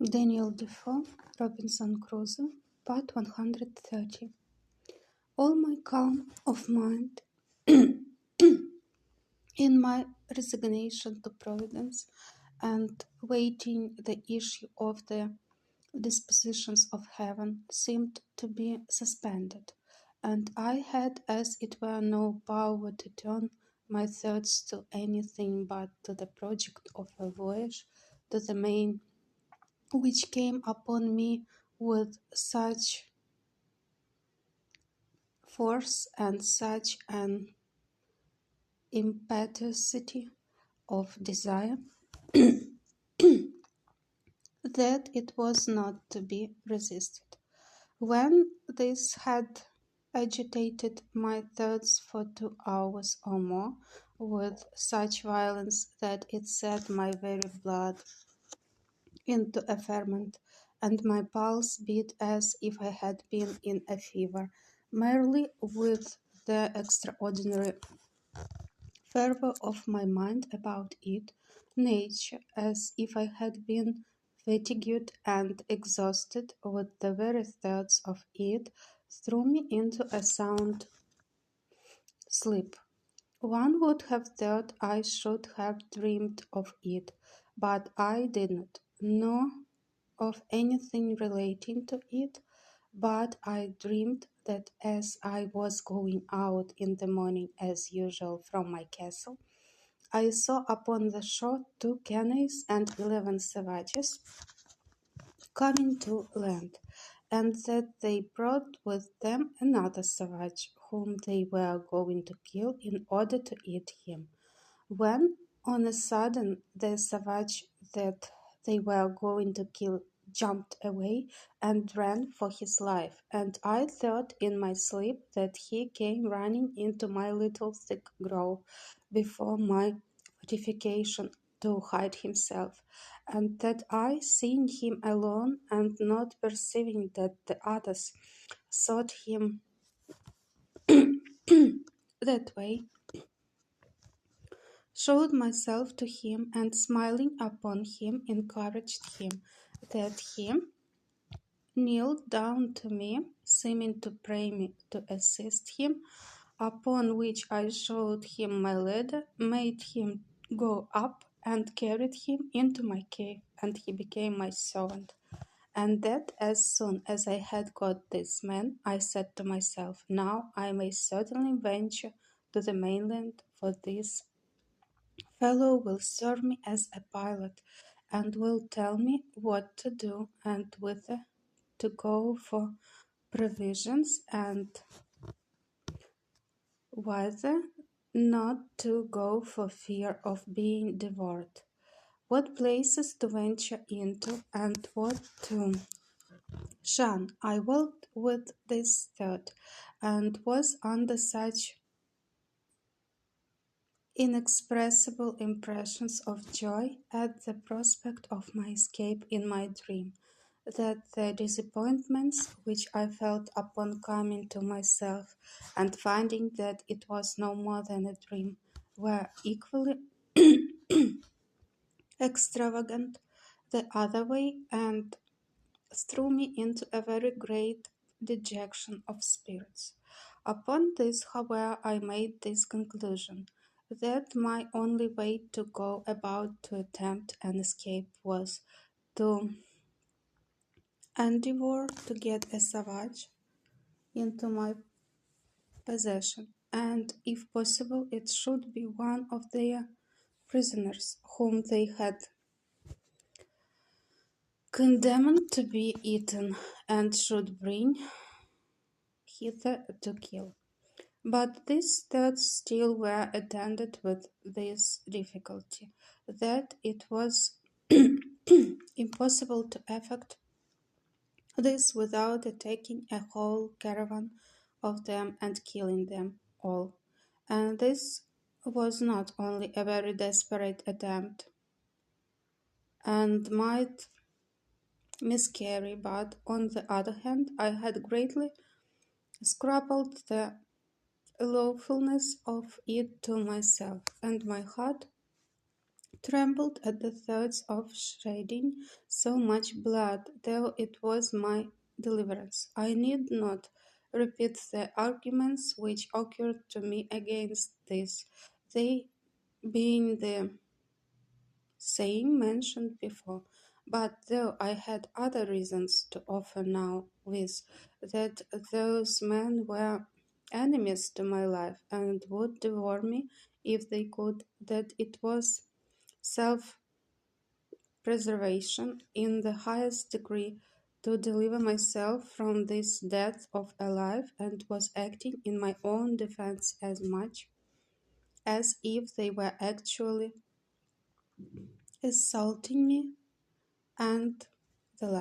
Daniel Defoe, Robinson Crusoe, Part 130. All my calm of mind, in my resignation to Providence, and waiting the issue of the dispositions of heaven, seemed to be suspended, and I had as it were no power to turn my thoughts to anything but to the project of a voyage to the main, which came upon me with such force and such an impetuosity of desire that it was not to be resisted. When this had agitated my thoughts for 2 hours or more with such violence that it set my very blood into a ferment, and my pulse beat as if I had been in a fever, merely with the extraordinary fervour of my mind about it, nature, as if I had been fatigued and exhausted with the very thoughts of it, threw me into a sound sleep. One would have thought I should have dreamed of it, but I did not know of anything relating to it, but I dreamed that as I was going out in the morning as usual from my castle, I saw upon the shore 2 canaries and 11 savages coming to land, and that they brought with them another savage whom they were going to kill in order to eat him. When on a sudden the savage that they were going to kill jumped away and ran for his life, and I thought in my sleep that he came running into my little thick grove before my fortification to hide himself, and that I, seeing him alone and not perceiving that the others sought him that way, showed myself to him, and smiling upon him, encouraged him, that he kneeled down to me, seeming to pray me to assist him, upon which I showed him my ladder, made him go up, and carried him into my cave, and he became my servant. And that as soon as I had got this man, I said to myself, now I may certainly venture to the mainland, for this fellow will serve me as a pilot, and will tell me what to do and whither to go for provisions, and whither not to go for fear of being devoured, what places to venture into, and what to shun. I walked with this thought, and was under such inexpressible impressions of joy at the prospect of my escape in my dream, that the disappointments which I felt upon coming to myself and finding that it was no more than a dream were equally extravagant the other way, and threw me into a very great dejection of spirits. Upon this, however, I made this conclusion, that my only way to go about to attempt an escape was to endeavor to get a savage into my possession, and if possible it should be one of their prisoners whom they had condemned to be eaten, and should bring hither to kill. But these thoughts still were attended with this difficulty, that it was impossible to effect this without attacking a whole caravan of them and killing them all. And this was not only a very desperate attempt, and might miscarry, but on the other hand, I had greatly scrupled the lawfulness of it to myself, and my heart trembled at the thoughts of shedding so much blood, though it was my deliverance. I need not repeat the arguments which occurred to me against this, they being the same mentioned before. But though I had other reasons to offer now, viz., that those men were enemies to my life and would devour me if they could, that it was self preservation in the highest degree to deliver myself from this death of a life, and was acting in my own defense as much as if they were actually assaulting me, and the like.